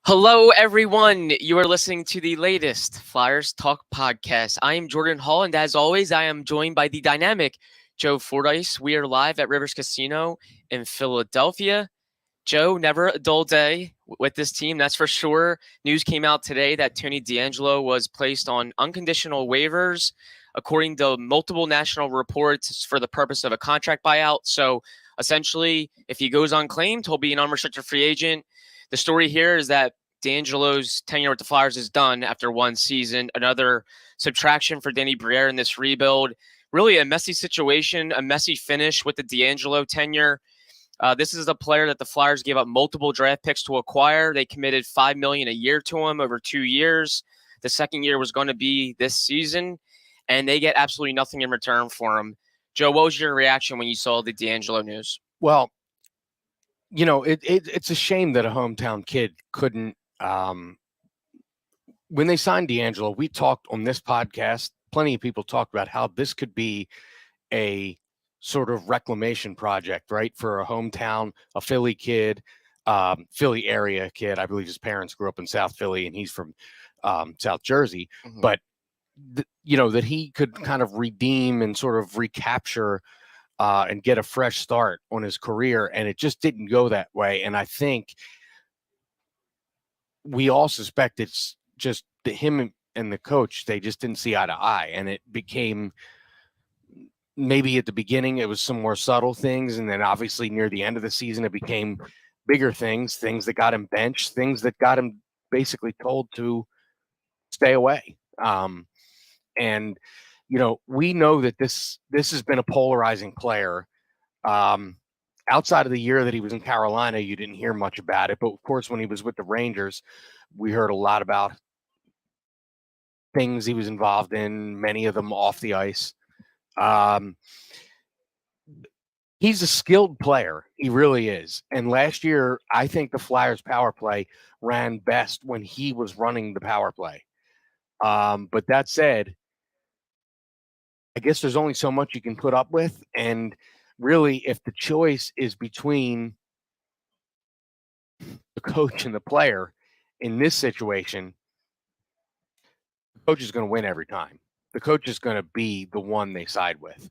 Hello, everyone. You are listening to the latest Flyers Talk podcast. I am Jordan Hall, and as always, I am joined by the dynamic Joe Fordyce. We are live at Rivers Casino in Philadelphia. Joe, never a dull day with this team, that's for sure. News came out today that Tony DeAngelo was placed on unconditional waivers, according to multiple national reports, for the purpose of a contract buyout. So essentially, if he goes unclaimed, he'll be an unrestricted free agent. The story here is that DeAngelo's tenure with the Flyers is done after one season. Another subtraction for Danny Briere in this rebuild. Really a messy situation, a messy finish with the DeAngelo tenure. This is a player that the Flyers gave up multiple draft picks to acquire. They committed $5 million a year to him over 2 years. The second year was going to be this season, and they get absolutely nothing in return for him. Joe, what was your reaction when you saw the DeAngelo news? Well, it's a shame that a hometown kid couldn't. When they signed DeAngelo, we talked on this podcast. Plenty of people talked about how this could be a sort of reclamation project, right? For a hometown, a Philly kid, Philly area kid. I believe his parents grew up in South Philly and he's from South Jersey. Mhm. But, that he could kind of redeem and sort of recapture and get a fresh start on his career. And it just didn't go that way. And I think we all suspect it's just him and the coach, they just didn't see eye to eye. And it became, maybe at the beginning, it was some more subtle things. And then obviously near the end of the season, it became bigger things that got him benched, things that got him basically told to stay away. And, we know that this has been a polarizing player. Outside of the year that he was in Carolina, you didn't hear much about it. But of course, when he was with the Rangers, we heard a lot about things he was involved in, many of them off the ice. He's a skilled player. He really is. And last year, I think the Flyers power play ran best when he was running the power play. But that said, I guess there's only so much you can put up with. And really, if the choice is between the coach and the player in this situation, the coach is going to win every time. The coach is going to be the one they side with.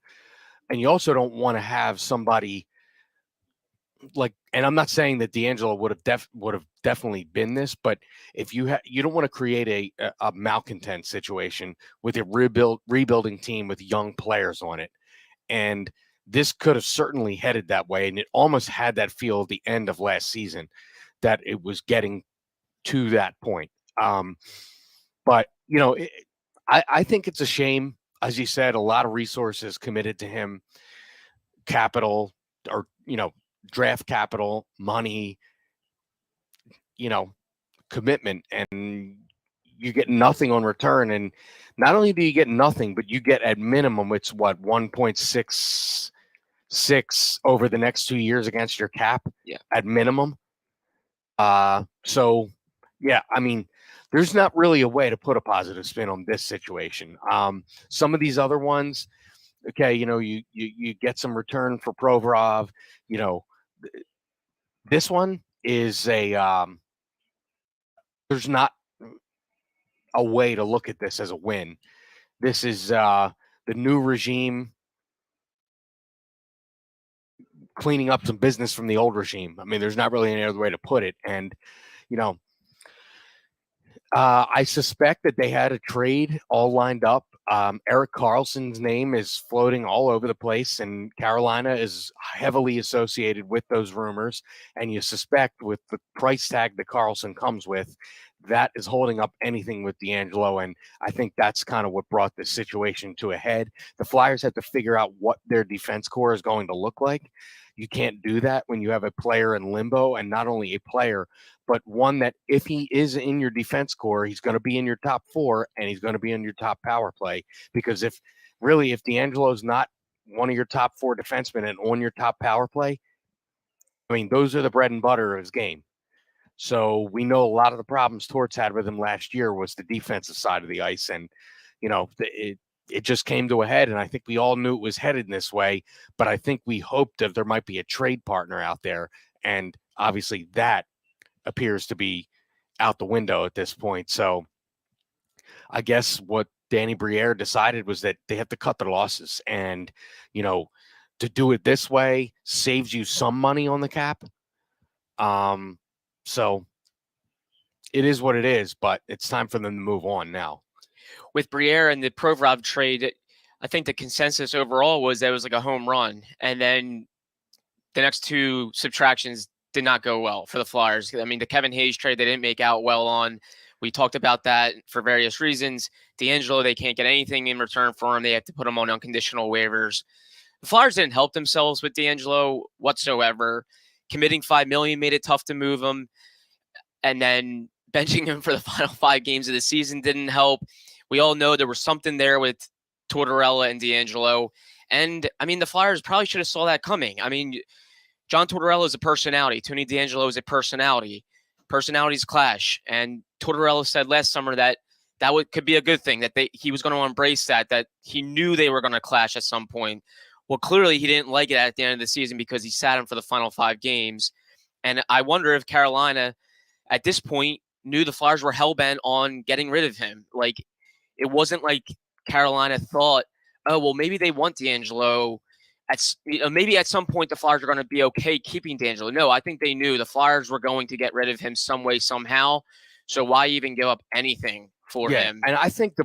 And you also don't want to have somebody like, and I'm not saying that DeAngelo would have definitely been this, but if you don't want to create a malcontent situation with a rebuilding team with young players on it. And this could have certainly headed that way. And it almost had that feel at the end of last season that it was getting to that point. But, I think it's a shame. As you said, a lot of resources committed to him, capital or, draft capital, money, commitment, and you get nothing on return. And not only do you get nothing, but you get at minimum, it's what, 1.66 over the next 2 years against your cap at minimum. So yeah, I mean, there's not really a way to put a positive spin on this situation. Some of these other ones, okay, you get some return for Provorov. This one is there's not a way to look at this as a win. This is the new regime cleaning up some business from the old regime. I mean, there's not really any other way to put it. And, I suspect that they had a trade all lined up. Erik Karlsson's name is floating all over the place, and Carolina is heavily associated with those rumors. And you suspect with the price tag that Karlsson comes with, that is holding up anything with DeAngelo. And I think that's kind of what brought this situation to a head. The Flyers have to figure out what their defense core is going to look like. You can't do that when you have a player in limbo, and not only a player, but one that if he is in your defense core, he's going to be in your top four and he's going to be in your top power play. Because if DeAngelo is not one of your top four defensemen and on your top power play, I mean, those are the bread and butter of his game. So we know a lot of the problems Torts had with him last year was the defensive side of the ice. And, it just came to a head, and I think we all knew it was headed in this way. But I think we hoped that there might be a trade partner out there. And obviously that appears to be out the window at this point. So I guess what Danny Briere decided was that they have to cut their losses, and to do it this way saves you some money on the cap. So it is what it is, but it's time for them to move on now. With Briere and the Provorov trade, I think the consensus overall was that it was like a home run, and then the next two subtractions did not go well for the Flyers. I mean, the Kevin Hayes trade they didn't make out well on. We talked about that for various reasons. DeAngelo, they can't get anything in return for him. They have to put him on unconditional waivers. The Flyers didn't help themselves with DeAngelo whatsoever. Committing $5 million made it tough to move him, and then benching him for the final 5 games of the season didn't help. We all know there was something there with Tortorella and DeAngelo, and I mean the Flyers probably should have saw that coming. I mean, John Tortorella is a personality. Tony DeAngelo is a personality. Personalities clash, and Tortorella said last summer that could be a good thing, that he was going to embrace that he knew they were going to clash at some point. Well, clearly he didn't like it at the end of the season because he sat him for the final 5 games. And I wonder if Carolina, at this point, knew the Flyers were hell-bent on getting rid of him. Like, it wasn't like Carolina thought, oh, well, maybe they want DeAngelo. Maybe at some point the Flyers are going to be okay keeping DeAngelo. No, I think they knew the Flyers were going to get rid of him some way, somehow. So why even give up anything for him? And I think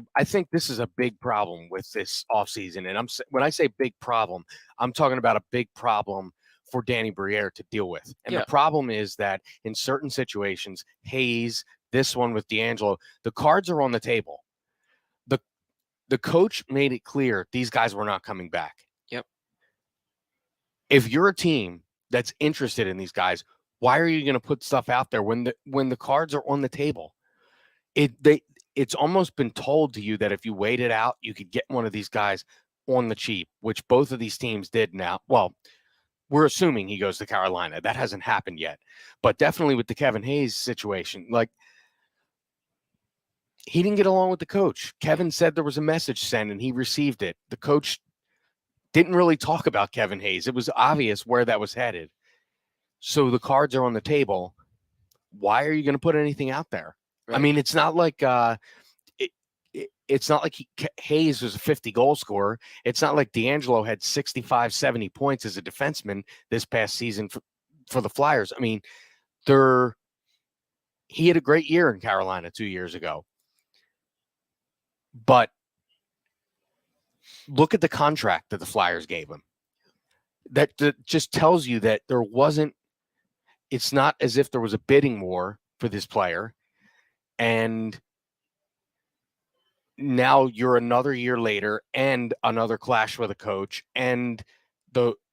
this is a big problem with this offseason. And when I say big problem, I'm talking about a big problem for Danny Briere to deal with. And the problem is that in certain situations, Hayes, this one with DeAngelo, the cards are on the table. The coach made it clear these guys were not coming back. Yep. If you're a team that's interested in these guys, why are you going to put stuff out there when the cards are on the table? It's almost been told to you that if you wait it out, you could get one of these guys on the cheap, which both of these teams did now. Well, we're assuming he goes to Carolina. That hasn't happened yet. But definitely with the Kevin Hayes situation, like, he didn't get along with the coach. Kevin said there was a message sent and he received it. The coach didn't really talk about Kevin Hayes. It was obvious where that was headed. So the cards are on the table. Why are you going to put anything out there? Right. I mean, it's not like it's not like Hayes was a 50-goal scorer. It's not like DeAngelo had 65, 70 points as a defenseman this past season for the Flyers. I mean, he had a great year in Carolina 2 years ago. But look at the contract that the Flyers gave him. That just tells you that it's not as if there was a bidding war for this player. And now you're another year later and another clash with a coach and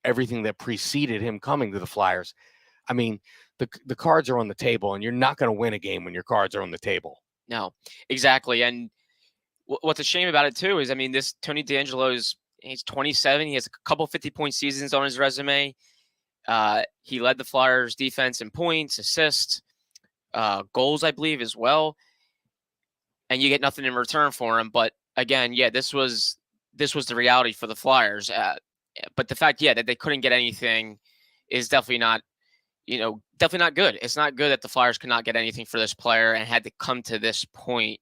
everything that preceded him coming to the Flyers. I mean, the cards are on the table, and you're not going to win a game when your cards are on the table. No, exactly. And what's a shame about it too is, I mean, this Tony DeAngelo he's 27. He has a couple 50-point seasons on his resume. He led the Flyers defense in points, assists, goals, I believe, as well. And you get nothing in return for him. But again, this was the reality for the Flyers. But the fact, that they couldn't get anything is definitely not good. It's not good that the Flyers could not get anything for this player and had to come to this point.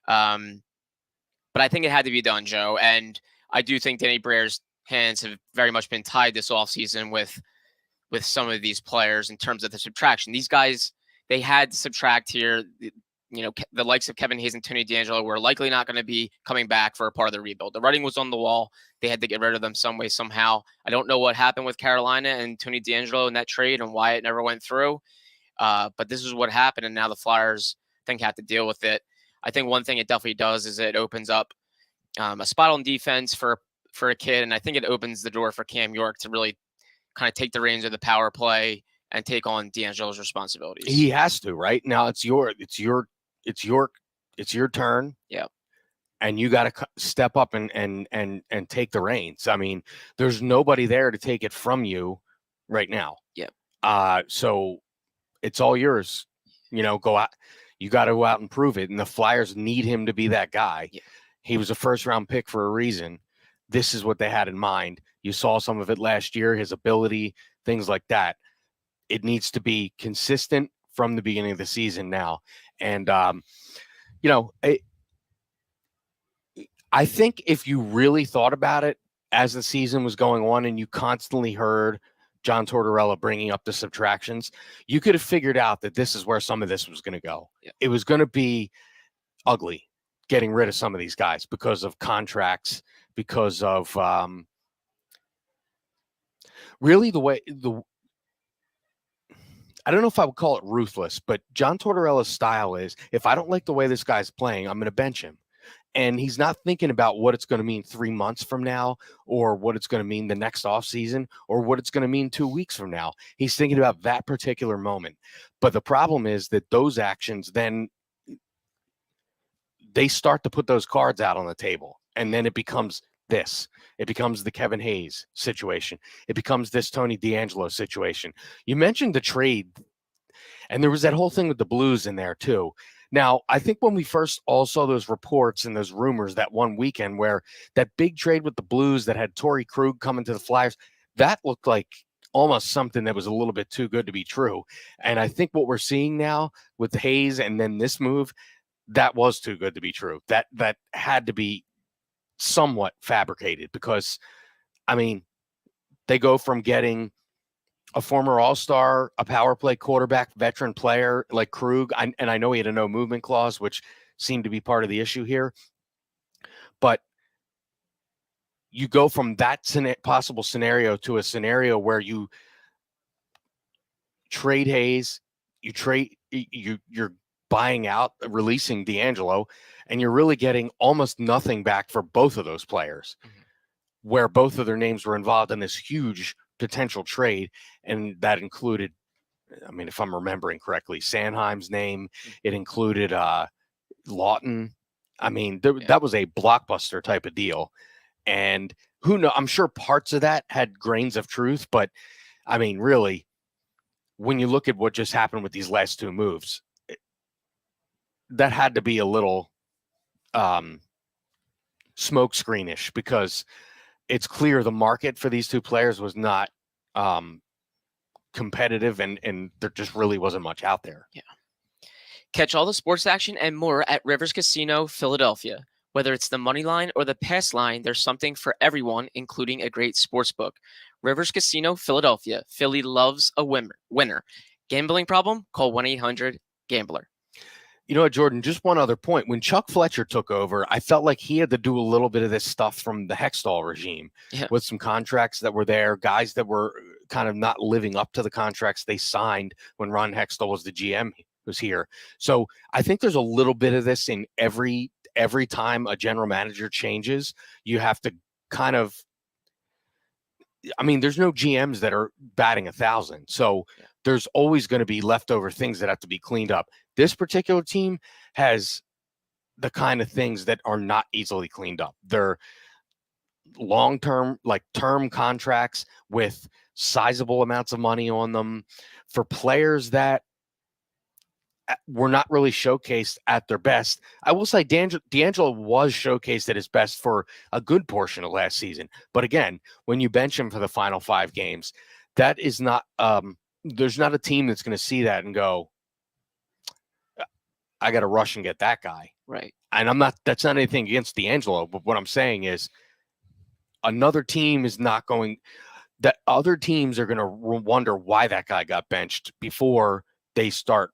But I think it had to be done, Joe. And I do think Danny Briere's hands have very much been tied this offseason with some of these players in terms of the subtraction. These guys, they had to subtract here. The likes of Kevin Hayes and Tony DeAngelo were likely not going to be coming back for a part of the rebuild. The writing was on the wall. They had to get rid of them some way, somehow. I don't know what happened with Carolina and Tony DeAngelo in that trade and why it never went through. But this is what happened, and now the Flyers, I think, have to deal with it. I think one thing it definitely does is it opens up a spot on defense for a kid, and I think it opens the door for Cam York to really kind of take the reins of the power play and take on DeAngelo's responsibilities. He has to, right? Now it's your turn. Yeah. And you got to step up and take the reins. I mean, there's nobody there to take it from you right now. Yeah. So it's all yours. Go out. You got to go out and prove it. And the Flyers need him to be that guy. Yeah. He was a first-round pick for a reason. This is what they had in mind. You saw some of it last year, his ability, things like that. It needs to be consistent from the beginning of the season now. And, you know, I think if you really thought about it as the season was going on and you constantly heard John Tortorella bringing up the subtractions, you could have figured out that this is where some of this was going to go. Yeah. It was going to be ugly getting rid of some of these guys because of contracts, because of really I don't know if I would call it ruthless, but John Tortorella's style is, if I don't like the way this guy's playing, I'm going to bench him. And he's not thinking about what it's going to mean 3 months from now, or what it's going to mean the next offseason, or what it's going to mean 2 weeks from now. He's thinking about that particular moment. But the problem is that those actions, then they start to put those cards out on the table. And then it becomes this. It becomes the Kevin Hayes situation. It becomes this Tony DeAngelo situation. You mentioned the trade, and there was that whole thing with the Blues in there too. Now, I think when we first all saw those reports and those rumors that one weekend where that big trade with the Blues that had Torrey Krug coming to the Flyers, that looked like almost something that was a little bit too good to be true. And I think what we're seeing now with Hayes and then this move, that was too good to be true. That had to be somewhat fabricated because, I mean, they go from getting a former All-Star, a power play quarterback, veteran player like Krug, and I know he had a no movement clause, which seemed to be part of the issue here. But you go from that possible scenario to a scenario where you trade Hayes, you're buying out, releasing DeAngelo, and you're really getting almost nothing back for both of those players, where both of their names were involved in this huge potential trade. And that included, I mean, if I'm remembering correctly, Sanheim's name. It included Lawton. I mean, that was a blockbuster type of deal. And who knows, I'm sure parts of that had grains of truth, but I mean, really, when you look at what just happened with these last two moves, that had to be a little smoke screenish, because it's clear the market for these two players was not competitive, and there just really wasn't much out there. Yeah. Catch all the sports action and more at Rivers Casino, Philadelphia. Whether it's the money line or the pass line, there's something for everyone, including a great sports book. Rivers Casino, Philadelphia. Philly loves a winner. Gambling problem? Call 1-800-GAMBLER. You know what, Jordan, just one other point. When Chuck Fletcher took over, I felt like he had to do a little bit of this stuff from the Hextall regime, with some contracts that were there, guys that were kind of not living up to the contracts they signed when Ron Hextall was the GM was here. So I think there's a little bit of this in every time a general manager changes. You have to kind of, I mean, there's no GMs that are batting 1,000. So there's always going to be leftover things that have to be cleaned up. This particular team has the kind of things that are not easily cleaned up. They're long-term, like term contracts with sizable amounts of money on them for players that were not really showcased at their best. I will say DeAngelo was showcased at his best for a good portion of last season. But again, when you bench him for the final 5 games, that is not there's not a team that's going to see that and go, I got to rush and get that guy. Right. And that's not anything against DeAngelo, but what I'm saying is another team is not going, that other teams are going to wonder why that guy got benched before they start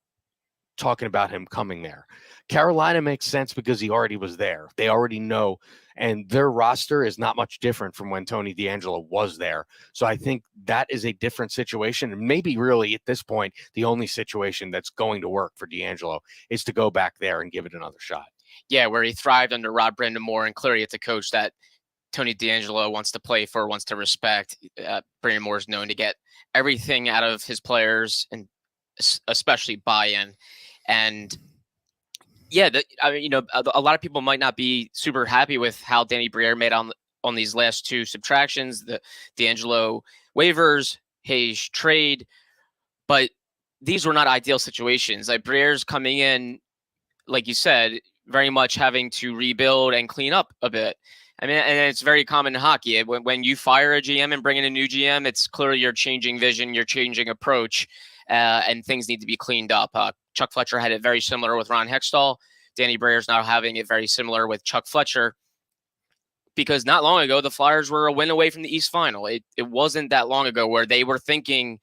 talking about him coming there. Carolina makes sense because he already was there. They already know, and their roster is not much different from when Tony DeAngelo was there. So I think that is a different situation. And maybe really at this point, the only situation that's going to work for DeAngelo is to go back there and give it another shot. Yeah, where he thrived under Rod Brindamore, and clearly it's a coach that Tony DeAngelo wants to play for, wants to respect. Brindamore is known to get everything out of his players, and especially buy-in. And yeah, I mean, you know, a lot of people might not be super happy with how Danny Briere made on these last 2 subtractions, the DeAngelo waivers, Hayes trade, but these were not ideal situations. Like Briere's coming in, like you said, very much having to rebuild and clean up a bit. I mean, and it's very common in hockey. When you fire a GM and bring in a new GM, it's clearly you're changing vision, you're changing approach. and things need to be cleaned up. Chuck Fletcher had it very similar with Ron Hextall. Danny Breyer's now having it very similar with Chuck Fletcher, because not long ago, the Flyers were a win away from the East Final. It wasn't that long ago where they were thinking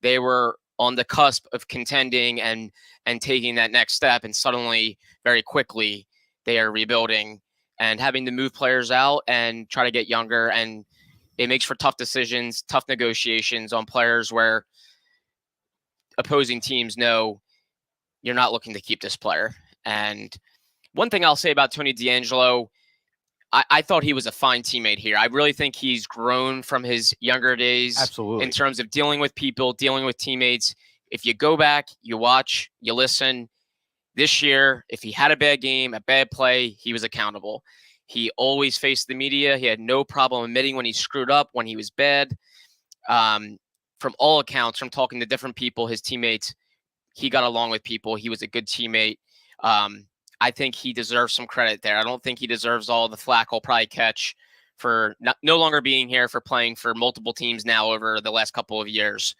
they were on the cusp of contending and taking that next step, and suddenly, very quickly, they are rebuilding and having to move players out and try to get younger, and it makes for tough decisions, tough negotiations on players where opposing teams know you're not looking to keep this player. And one thing I'll say about Tony DeAngelo, I thought he was a fine teammate here. I really think he's grown from his younger days. Absolutely. In terms of dealing with people, dealing with teammates. If you go back, you watch, you listen, this year, if he had a bad game, a bad play, he was accountable. He always faced the media. He had no problem admitting when he screwed up, when he was bad. From all accounts, from talking to different people, his teammates, he got along with people. He was a good teammate. I think he deserves some credit there. I don't think he deserves all the flack he'll probably catch for no longer being here, for playing for multiple teams now over the last couple of years.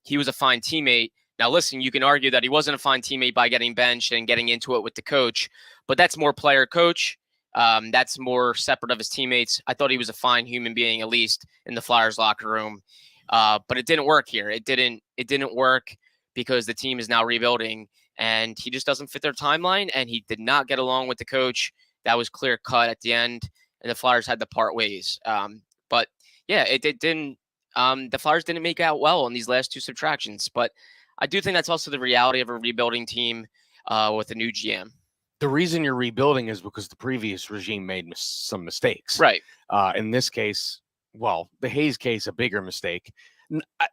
He was a fine teammate. Now, listen, you can argue that he wasn't a fine teammate by getting benched and getting into it with the coach, but that's more player-coach. That's more separate of his teammates. I thought he was a fine human being, at least in the Flyers locker room. But it didn't work here. It didn't work because the team is now rebuilding, and he just doesn't fit their timeline, and he did not get along with the coach. That was clear cut at the end, and the Flyers had to part ways. But yeah, it didn't. The Flyers didn't make out well in these last two subtractions, but I do think that's also the reality of a rebuilding team with a new GM. The reason you're rebuilding is because the previous regime made some mistakes. Right. In this case, well, the Hayes case, a bigger mistake.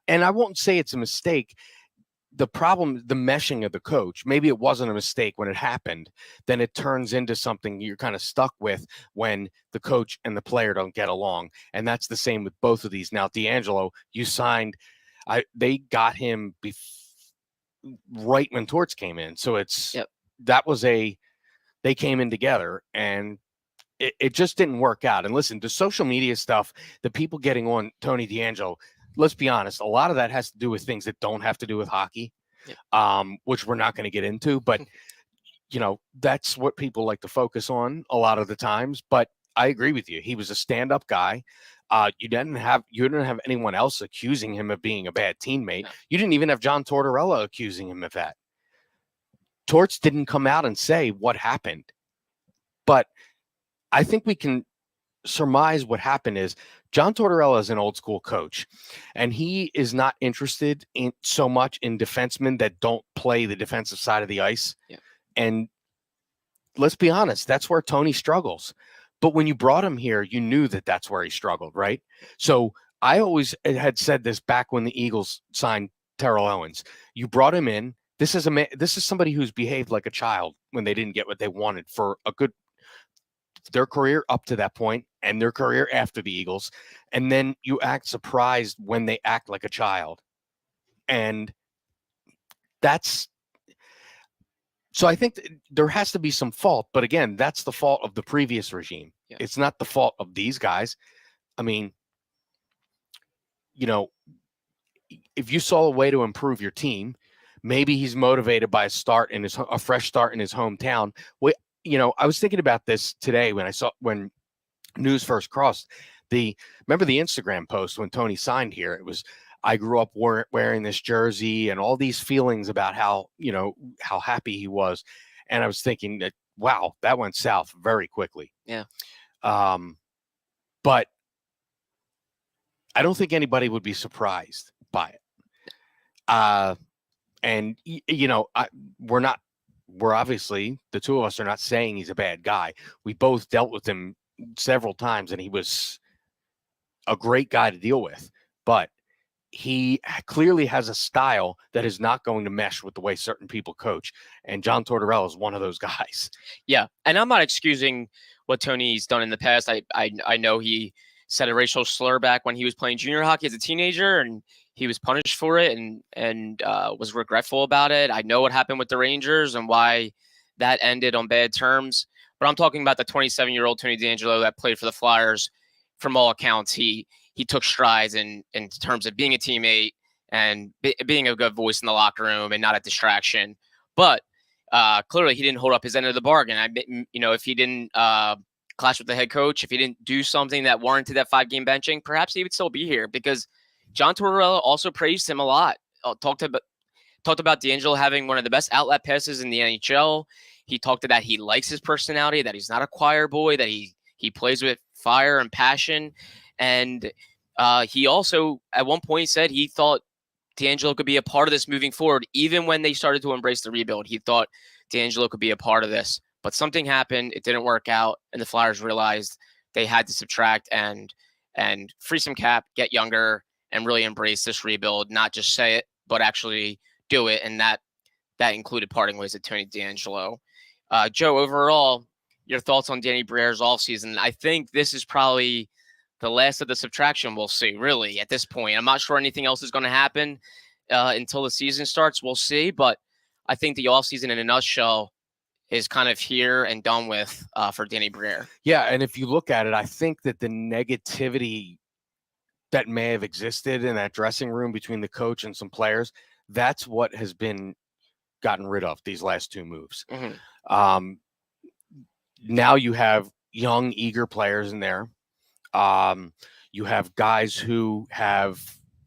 And I won't say it's a mistake. The problem, the meshing of the coach, maybe it wasn't a mistake when it happened. Then it turns into something you're kind of stuck with when the coach and the player don't get along. And that's the same with both of these. Now, DeAngelo, you signed, they got him right when Torts came in. So they came in together, and it just didn't work out. And listen, the social media stuff, the people getting on Tony DeAngelo, let's be honest, a lot of that has to do with things that don't have to do with hockey, which we're not going to get into. But, that's what people like to focus on a lot of the times. But I agree with you. He was a stand-up guy. You didn't have anyone else accusing him of being a bad teammate. No. You didn't even have John Tortorella accusing him of that. Torts didn't come out and say what happened. But I think we can surmise what happened is John Tortorella is an old school coach, and he is not interested in so much in defensemen that don't play the defensive side of the ice. Yeah. And let's be honest, that's where Tony struggles. But when you brought him here, you knew that that's where he struggled, right? So I always had said this back when the Eagles signed Terrell Owens. You brought him in. This is somebody who's behaved like a child when they didn't get what they wanted for their career up to that point and their career after the Eagles. And then you act surprised when they act like a child. And so I think there has to be some fault. But again, that's the fault of the previous regime. Yeah. It's not the fault of these guys. I mean, if you saw a way to improve your team, maybe he's motivated by a fresh start in his hometown. I was thinking about this today when news first crossed. Remember the Instagram post when Tony signed here? It was, I grew up wearing this jersey, and all these feelings about how happy he was. And I was thinking that, wow, that went south very quickly. Yeah. But I don't think anybody would be surprised by it. And, we're obviously, the two of us are not saying he's a bad guy. We both dealt with him several times, and he was a great guy to deal with. But he clearly has a style that is not going to mesh with the way certain people coach. And John Tortorella is one of those guys. Yeah. And I'm not excusing what Tony's done in the past. I know he said a racial slur back when he was playing junior hockey as a teenager, and he was punished for it and was regretful about it. I know what happened with the Rangers and why that ended on bad terms. But I'm talking about the 27-year-old Tony DeAngelo that played for the Flyers. From all accounts, he took strides in terms of being a teammate and being a good voice in the locker room and not a distraction. But clearly, he didn't hold up his end of the bargain. If he didn't clash with the head coach, if he didn't do something that warranted that 5-game benching, perhaps he would still be here, because John Tortorella also praised him a lot. Talked about DeAngelo having one of the best outlet passes in the NHL. He talked about he likes his personality, that he's not a choir boy, that he plays with fire and passion. And he also, at one point, said he thought DeAngelo could be a part of this moving forward. Even when they started to embrace the rebuild, he thought DeAngelo could be a part of this. But something happened. It didn't work out. And the Flyers realized they had to subtract and free some cap, get younger, and really embrace this rebuild. Not just say it, but actually do it. And that included parting ways with Tony DeAngelo. Joe, overall, your thoughts on Danny Briere's offseason? I think this is probably the last of the subtraction we'll see, really, at this point. I'm not sure anything else is going to happen until the season starts. We'll see. But I think the offseason, in a nutshell, is kind of here and done with for Danny Briere. Yeah, and if you look at it, I think that the negativity that may have existed in that dressing room between the coach and some players, that's what has been gotten rid of these last two moves. Mm-hmm. Now you have young, eager players in there. You have guys who have,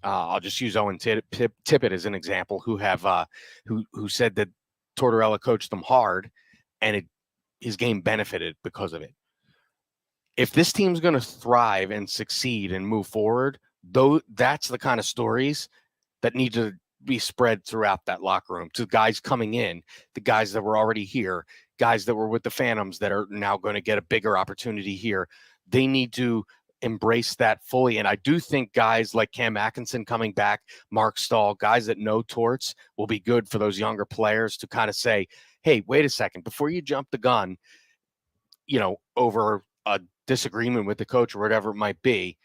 I'll just use Owen Tippett as an example, who have who said that Tortorella coached them hard, and his game benefited because of it. If this team's going to thrive and succeed and move forward, that's the kind of stories that need to be spread throughout that locker room to guys coming in, the guys that were already here, guys that were with the Phantoms that are now going to get a bigger opportunity here. They need to embrace that fully. And I do think guys like Cam Atkinson coming back, Mark Stahl, guys that know Torts, will be good for those younger players to kind of say, hey, wait a second, before you jump the gun, over a disagreement with the coach or whatever it might be,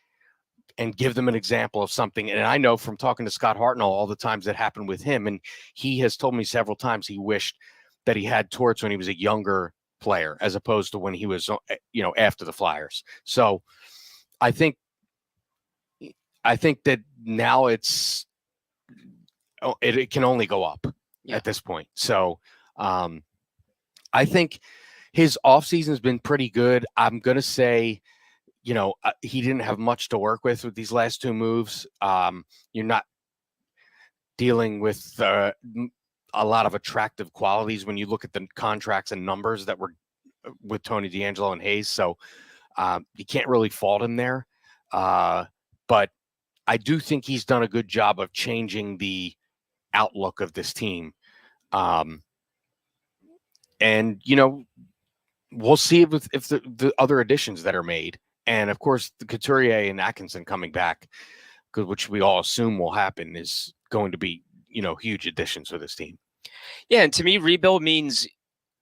and give them an example of something. And I know from talking to Scott Hartnell all the times that happened with him, and he has told me several times he wished that he had Torts when he was a younger player as opposed to when he was, after the Flyers. So I think that now it can only go up at this point. So I think his offseason has been pretty good. I'm going to say, he didn't have much to work with these last two moves. You're not dealing with a lot of attractive qualities when you look at the contracts and numbers that were with Tony DeAngelo and Hayes. So you can't really fault him there. But I do think he's done a good job of changing the outlook of this team. And, we'll see if the other additions that are made. And, of course, the Couturier and Atkinson coming back, which we all assume will happen, is going to be, huge additions for this team. Yeah, and to me, rebuild means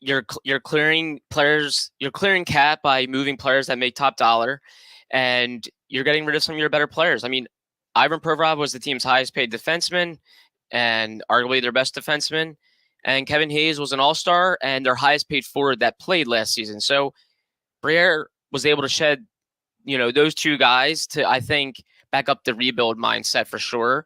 you're clearing players, you're clearing cap by moving players that make top dollar, and you're getting rid of some of your better players. I mean, Ivan Provorov was the team's highest paid defenseman and arguably their best defenseman. And Kevin Hayes was an all-star and their highest paid forward that played last season. So Briere was able to shed, those two guys to, I think, back up the rebuild mindset for sure.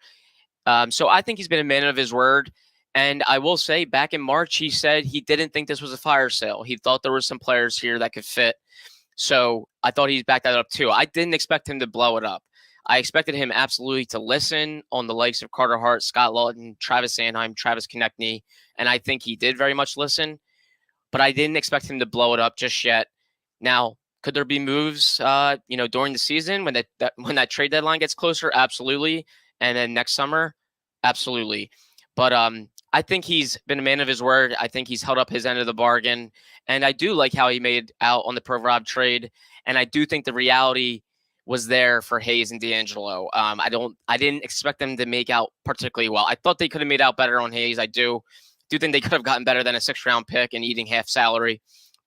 So I think he's been a man of his word. And I will say, back in March, he said he didn't think this was a fire sale. He thought there were some players here that could fit. So I thought he'd back that up too. I didn't expect him to blow it up. I expected him absolutely to listen on the likes of Carter Hart, Scott Lawton, Travis Sanheim, Travis Konechny, and I think he did very much listen. But I didn't expect him to blow it up just yet. Now, could there be moves, during the season when that trade deadline gets closer? Absolutely. And then next summer, absolutely. But I think he's been a man of his word. I think he's held up his end of the bargain, and I do like how he made out on the Provorov trade. And I do think the reality was there for Hayes and DeAngelo. I didn't expect them to make out particularly well. I thought they could have made out better on Hayes. I do think they could have gotten better than a 6th-round pick and eating half salary,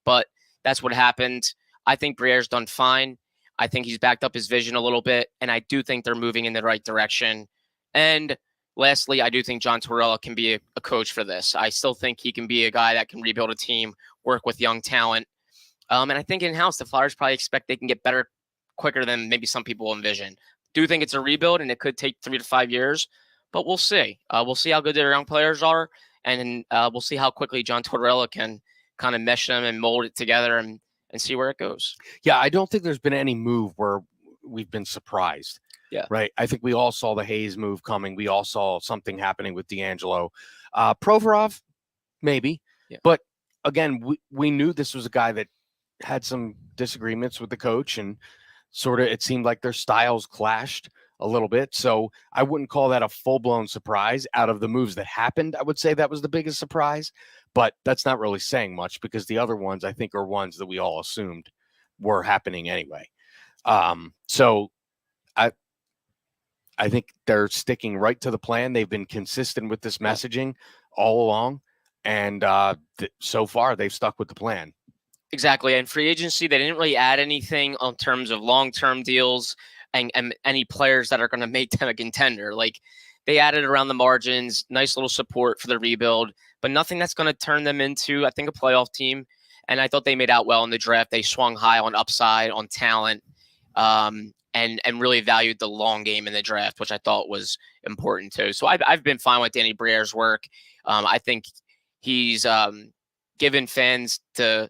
but that's what happened. I think Briere's done fine. I think he's backed up his vision a little bit, and I do think they're moving in the right direction. And lastly, I do think John Tortorella can be a coach for this. I still think he can be a guy that can rebuild a team, work with young talent. And I think in-house, the Flyers probably expect they can get better quicker than maybe some people envision. Do think it's a rebuild, and it could take 3 to 5 years. but we'll see. We'll see how good their young players are, and we'll see how quickly John Tortorella can kind of mesh them and mold it together and see where it goes. Yeah, I don't think there's been any move where we've been surprised. Yeah. Right. I think we all saw the Hayes move coming. We all saw something happening with DeAngelo. Provorov, maybe. Yeah. But again, we knew this was a guy that had some disagreements with the coach, and sort of it seemed like their styles clashed a little bit. So I wouldn't call that a full-blown surprise. Out of the moves that happened, I would say that was the biggest surprise. But that's not really saying much, because the other ones, I think, are ones that we all assumed were happening anyway. So I think they're sticking right to the plan. They've been consistent with this messaging all along, and so far they've stuck with the plan. Exactly. And free agency, they didn't really add anything in terms of long-term deals and any players that are going to make them a contender. Like, they added around the margins, nice little support for the rebuild, but nothing that's going to turn them into, I think, a playoff team. And I thought they made out well in the draft. They swung high on upside, on talent, and really valued the long game in the draft, which I thought was important too. So I've been fine with Danny Briere's work. I think he's given fans the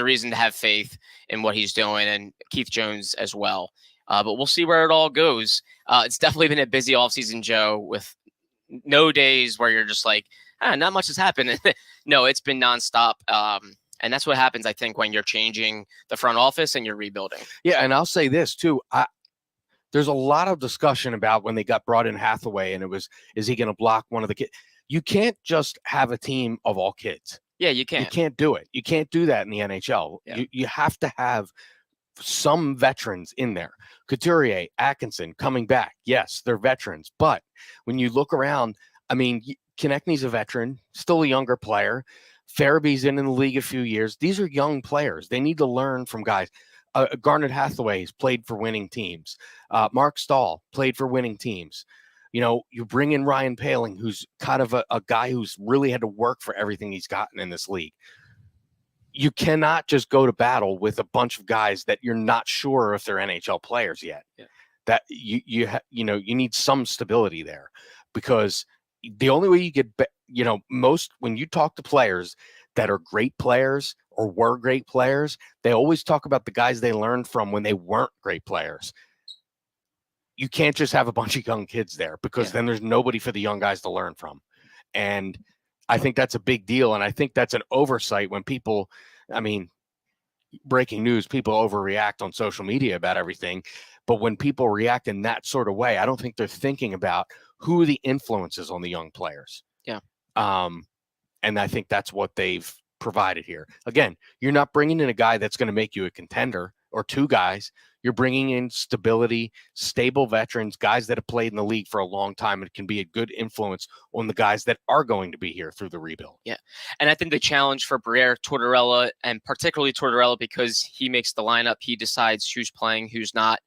reason to have faith in what he's doing, and Keith Jones as well. But we'll see where it all goes. It's definitely been a busy offseason, Joe, with no days where you're just like, not much has happened. No, it's been nonstop. And that's what happens, I think, when you're changing the front office and you're rebuilding. Yeah, and I'll say this too. There's a lot of discussion about when they got brought in Hathaway, and it was, is he going to block one of the kids? You can't just have a team of all kids. Yeah, you can't. You can't do it. You can't do that in the NHL. Yeah. You have to have some veterans in there. Couturier, Atkinson coming back. Yes, they're veterans. But when you look around, I mean, Konechny's a veteran, still a younger player. Farabee's in the league a few years. These are young players. They need to learn from guys. Garnet Hathaway's played for winning teams. Mark Stahl played for winning teams. You know, you bring in Ryan Poehling, who's kind of a guy who's really had to work for everything he's gotten in this league. You cannot just go to battle with a bunch of guys that you're not sure if they're NHL players yet. Yeah. That you need some stability there, because the only way you get, most when you talk to players that are great players or were great players, they always talk about the guys they learned from when they weren't great players. You can't just have a bunch of young kids there, because then there's nobody for the young guys to learn from. And I think that's a big deal. And I think that's an oversight when people, breaking news, people overreact on social media about everything. But when people react in that sort of way, I don't think they're thinking about who are the influences on the young players. Yeah. And I think that's what they've provided here. Again, you're not bringing in a guy that's going to make you a contender, or two guys. You're bringing in stability, stable veterans, guys that have played in the league for a long time and can be a good influence on the guys that are going to be here through the rebuild. Yeah. And I think the challenge for Briere, Tortorella, and particularly Tortorella, because he makes the lineup, he decides who's playing, who's not,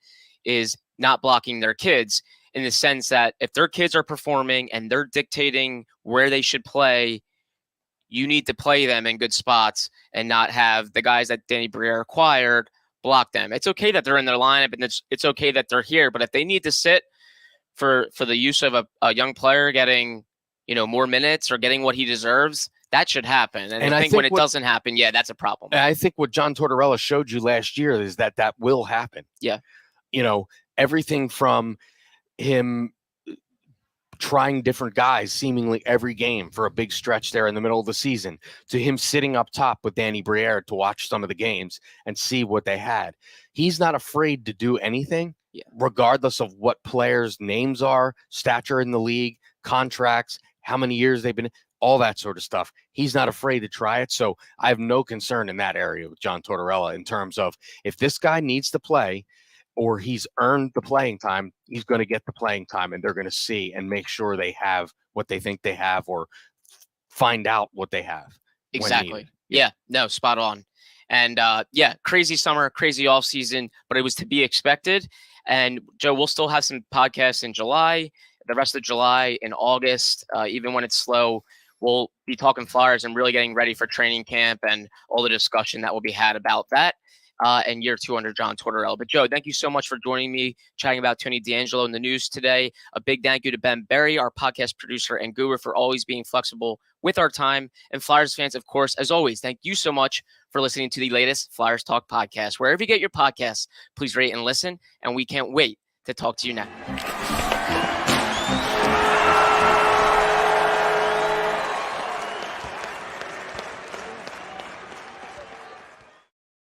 is not blocking their kids, in the sense that if their kids are performing and they're dictating where they should play, you need to play them in good spots and not have the guys that Danny Briere acquired block them. It's okay that they're in their lineup, and it's okay that they're here, but if they need to sit for the use of a young player getting, more minutes or getting what he deserves, that should happen. And I think when it doesn't happen, that's a problem. I think what John Tortorella showed you last year is that will happen. Yeah. Everything from him trying different guys seemingly every game for a big stretch there in the middle of the season, to him sitting up top with Danny Briere to watch some of the games and see what they had. He's not afraid to do anything, regardless of what players' names are, stature in the league, contracts, how many years they've been, all that sort of stuff. He's not afraid to try it. So I have no concern in that area with John Tortorella, in terms of, if this guy needs to play, or he's earned the playing time, he's going to get the playing time, and they're going to see and make sure they have what they think they have, or find out what they have. Exactly. Yeah. No, spot on. And crazy summer, crazy off season, but it was to be expected. And Joe, we'll still have some podcasts in July, the rest of July, in August, even when it's slow. We'll be talking Flyers and really getting ready for training camp and all the discussion that will be had about that. and year 2 under John Tortorella. But Joe, thank you so much for joining me, chatting about Tony DeAngelo in the news today. A big thank you to Ben Berry, our podcast producer and guru, for always being flexible with our time. And Flyers fans, of course, as always, thank you so much for listening to the latest Flyers Talk podcast. Wherever you get your podcasts, please rate and listen, and we can't wait to talk to you next.